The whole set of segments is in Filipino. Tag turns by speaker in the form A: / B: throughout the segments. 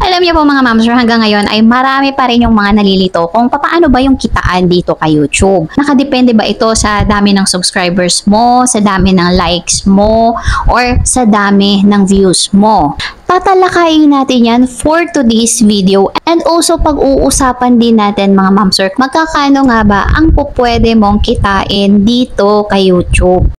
A: Alam niyo po mga ma'am, hanggang ngayon ay marami pa rin yung mga nalilito kung paano ba yung kitaan dito kay YouTube. Nakadepende ba ito sa dami ng subscribers mo, sa dami ng likes mo, or sa dami ng views mo? Tatalakayin natin yan for today's video, and also pag-uusapan din natin mga ma'am sir, magkakano nga ba ang pupwede mong kitain dito kay YouTube.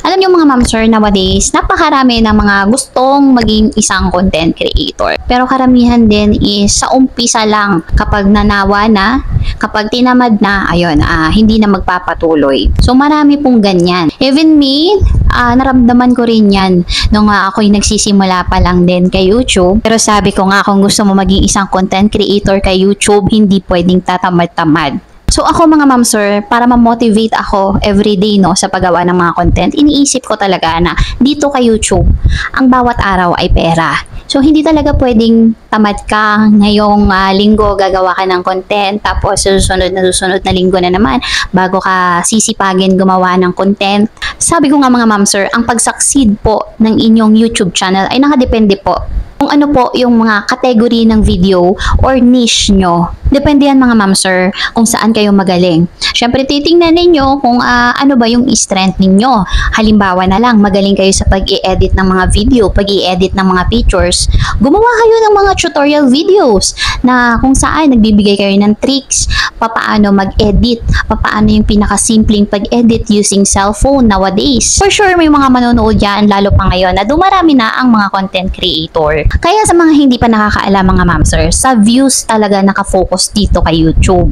A: Alam niyo mga ma'am sir, nowadays, napakarami ng mga gustong maging isang content creator. Pero karamihan din is sa umpisa lang, kapag nanawa na, kapag tinamad na, ayun, hindi na magpapatuloy. So marami pong ganyan. Even me, naramdaman ko rin yan nung ako'y nagsisimula pa lang din kay YouTube. Pero sabi ko nga, kung gusto mo maging isang content creator kay YouTube, hindi pwedeng tatamad-tamad. So ako mga ma'am sir, para ma-motivate ako everyday no sa paggawa ng mga content, iniisip ko talaga na dito kay YouTube, ang bawat araw ay pera. So hindi talaga pwedeng tamad ka ngayong linggo gagawa ka ng content, tapos susunod na linggo na naman bago ka sisipagin gumawa ng content. Sabi ko nga mga ma'am sir, ang pag-succeed po ng inyong YouTube channel ay nakadepende po kung ano po yung mga category ng video or niche nyo. Depende yan mga ma'am sir kung saan kayo magaling. Syempre titingnan ninyo kung ano ba yung strength ninyo. Halimbawa na lang, magaling kayo sa pag-i-edit ng mga video, pag-i-edit ng mga pictures. Gumawa kayo ng mga tutorial videos na kung saan nagbibigay kayo ng tricks, papaano mag-edit, papaano yung pinakasimpleng pag-edit using cellphone nowadays. For sure may mga manonood yan, lalo pa ngayon na dumarami na ang mga content creator. Kaya sa mga hindi pa nakakaalam mga ma'am sir, sa views talaga nakafocus dito kay YouTube.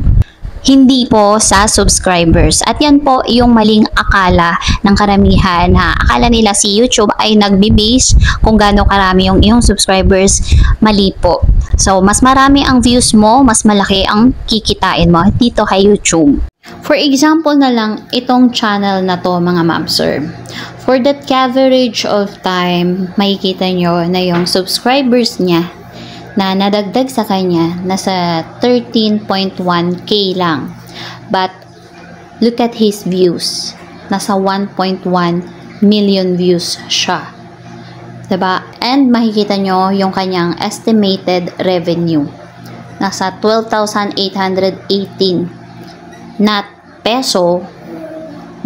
A: Hindi po sa subscribers. At yan po yung maling akala ng karamihan na akala nila si YouTube ay nagbe-base kung gaano karami yung iyong subscribers. Mali po. So, mas marami ang views mo, mas malaki ang kikitain mo dito kay YouTube. For example na lang, itong channel na to mga ma'am sir. For that coverage of time, makikita nyo na yung subscribers niya na nadagdag sa kanya, nasa 13.1k lang. But, look at his views. Nasa 1.1 million views siya. Diba? And makikita nyo yung kanyang estimated revenue. Nasa 12,818. Not peso,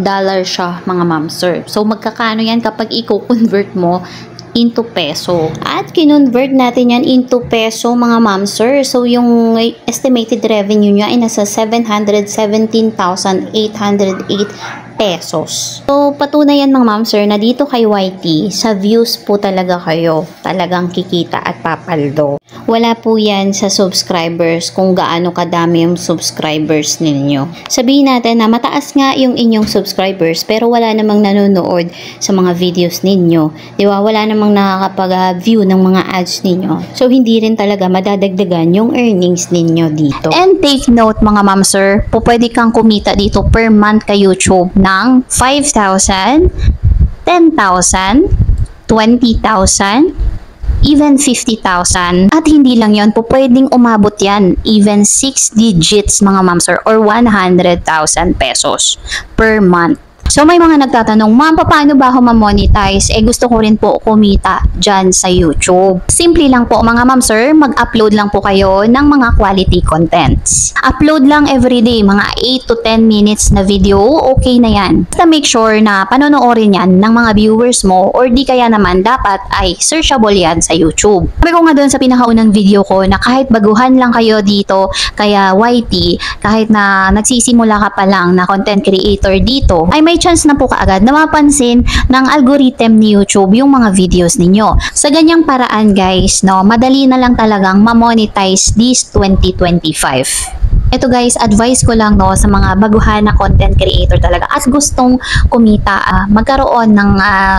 A: dollar siya mga ma'am sir. So, magkakano yan kapag i-convert mo into peso. At kinonvert natin yan into peso mga ma'am sir. So yung estimated revenue niya ay nasa 717,808 pesos. So patunay yan mga ma'am sir na dito kay YT, sa views po talaga kayo talagang kikita at papaldo. Wala po yan sa subscribers kung gaano kadami yung subscribers ninyo. Sabihin natin na mataas nga yung inyong subscribers pero wala namang nanonood sa mga videos ninyo. Di ba? Wala namang nakakapag-view ng mga ads ninyo. So hindi rin talaga madadagdagan yung earnings ninyo dito. And take note mga ma'am sir, pwede kang kumita dito per month kay YouTube ng 5,000, 10,000, 20,000, even 50,000. At hindi lang yon, pwedeng umabot yan even 6 digits mga ma'am sir, or 100,000 pesos per month. So may mga nagtatanong, ma'am, paano ba ako ma-monetize? Gusto ko rin po kumita dyan sa YouTube. Simple lang po mga ma'am sir, mag-upload lang po kayo ng mga quality contents. Upload lang everyday, mga 8 to 10 minutes na video, okay na yan. Basta make sure na panonoorin yan ng mga viewers mo, or di kaya naman dapat ay searchable yan sa YouTube. Sabi ko nga doon sa pinakaunang video ko na kahit baguhan lang kayo dito, kaya YT, kahit na nagsisimula ka pa lang na content creator dito, ay may chance na po kaagad na mapansin ng algorithm ni YouTube yung mga videos ninyo. Sa ganyang paraan guys, no, madali na lang talagang ma-monetize this 2025. Ito guys, advice ko lang no sa mga baguhan na content creator talaga at gustong kumita, magkaroon ng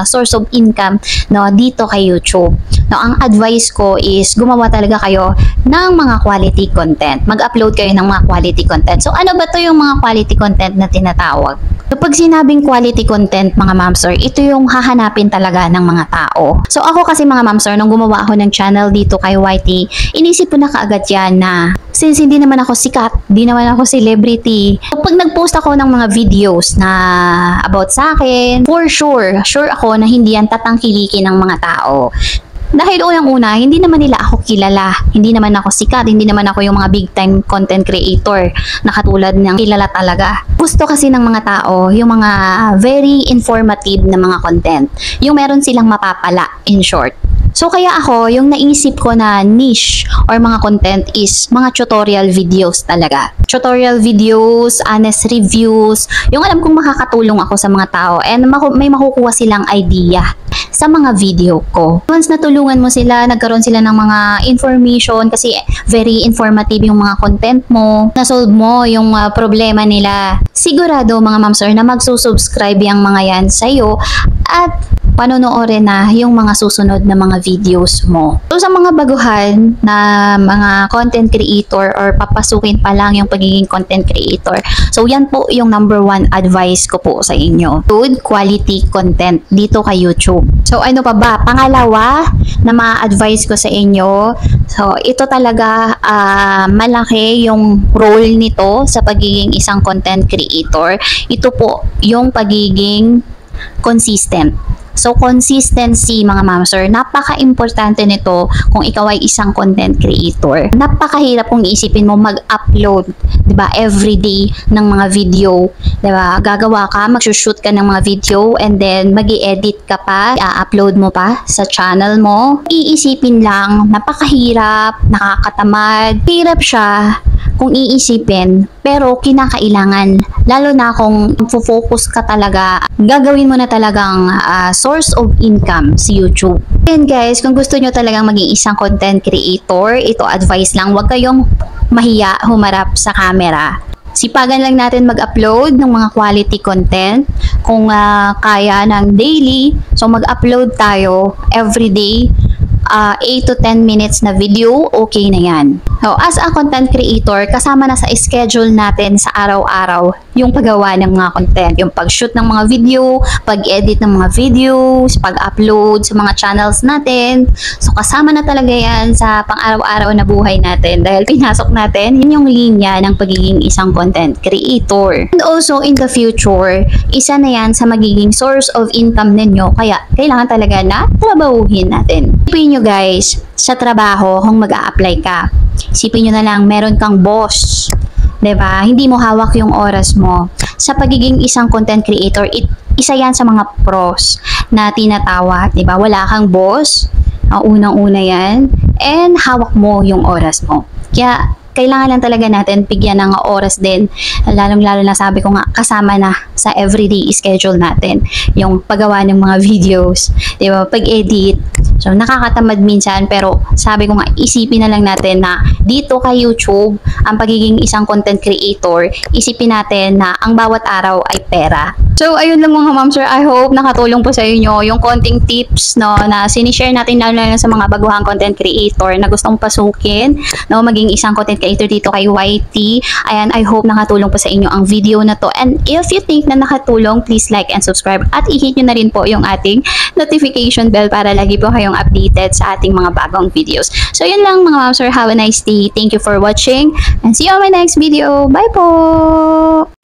A: source of income no dito kay YouTube. No, ang advice ko is gumawa talaga kayo ng mga quality content. Mag-upload kayo ng mga quality content. So ano ba 'to yung mga quality content na tinatawag? So, pag sinabing quality content, mga ma'am sir, ito yung hahanapin talaga ng mga tao. So, ako kasi mga ma'am sir, nung gumawa ako ng channel dito kay YT, inisip ko na kaagad yan na since hindi naman ako sikat, hindi naman ako celebrity. So, pag nag-post ako ng mga videos na about sa akin, for sure ako na hindi yan tatangkilikin ng mga tao. Dahil unang-una, hindi naman nila ako kilala. Hindi naman ako sikat. Hindi naman ako yung mga big time content creator na katulad ng kilala talaga. Gusto kasi ng mga tao yung mga very informative na mga content. Yung meron silang mapapala, in short. So kaya ako, yung naisip ko na niche or mga content is mga tutorial videos talaga. Tutorial videos, honest reviews, yung alam kong makakatulong ako sa mga tao and may makukuha silang idea sa mga video ko. Once natulungan mo sila, nagkaroon sila ng mga information kasi very informative yung mga content mo, nasolve mo yung problema nila. Sigurado mga ma'am sir na magsusubscribe yung mga yan sa'yo at panonoorin na yung mga susunod na mga videos mo. So sa mga baguhan na mga content creator or papasukin pa lang yung pagiging content creator, so yan po yung number 1 advice ko po sa inyo. Good quality content dito kay YouTube. So ano pa ba? Pangalawa na ma-advise ko sa inyo, so ito talaga malaki yung role nito sa pagiging isang content creator. Ito po yung pagiging consistent. So, consistency mga ma'am sir, napaka-importante nito kung ikaw ay isang content creator. Napakahirap kung iisipin mo mag-upload, 'di ba, everyday ng mga video, 'di ba? Gagawa ka, mag-shoot ka ng mga video and then magi-edit ka pa, i-upload mo pa sa channel mo. Iisipin lang, napakahirap, nakakatamad. Hirap siya kung iisipin, pero kinakailangan. Lalo na kung focus ka talaga, gagawin mo na talagang source of income si YouTube. And guys, kung gusto nyo talagang maging isang content creator, ito advice lang, huwag kayong mahiya humarap sa camera. Sipagan lang natin mag-upload ng mga quality content. Kung kaya ng daily, so mag-upload tayo everyday. 8 to 10 minutes na video, okay na yan. So, as a content creator, kasama na sa schedule natin sa araw-araw yung paggawa ng mga content, yung pag-shoot ng mga video, pag-edit ng mga videos, pag-upload sa mga channels natin. So, kasama na talaga yan sa pang-araw-araw na buhay natin dahil pinasok natin yun yung linya ng pagiging isang content creator. And also, in the future, isa na yan sa magiging source of income ninyo, kaya kailangan talaga na trabahuhin natin. Isipin nyo guys, sa trabaho, kung mag-a-apply ka, isipin nyo na lang, meron kang boss, 'di ba? Hindi mo hawak yung oras mo. Sa pagiging isang content creator, isa yan sa mga pros na tinatawag, 'di ba? Wala kang boss, unang-una yan, and hawak mo yung oras mo. Kaya, kailangan lang talaga natin bigyan ng oras din, lalong-lalo na sabi ko nga, kasama na sa everyday schedule natin yung paggawa ng mga videos, 'di ba? Pag-edit. So, nakakatamad minsan, pero sabi ko nga, isipin na lang natin na dito kay YouTube, ang pagiging isang content creator, isipin natin na ang bawat araw ay pera. So, ayun lang mga ma'am sir, I hope nakatulong po sa inyo yung konting tips no, na sinishare natin lalo na sa mga baguhang content creator na gustong pasukin, no, maging isang content creator dito kay YT. Ayan, I hope nakatulong po sa inyo ang video na to. And if you think na nakatulong, please like and subscribe at i-hit nyo na rin po yung ating notification bell para lagi po kayong updated sa ating mga bagong videos. So, yun lang mga ma'am sir. Have a nice day. Thank you for watching and see you on my next video. Bye po!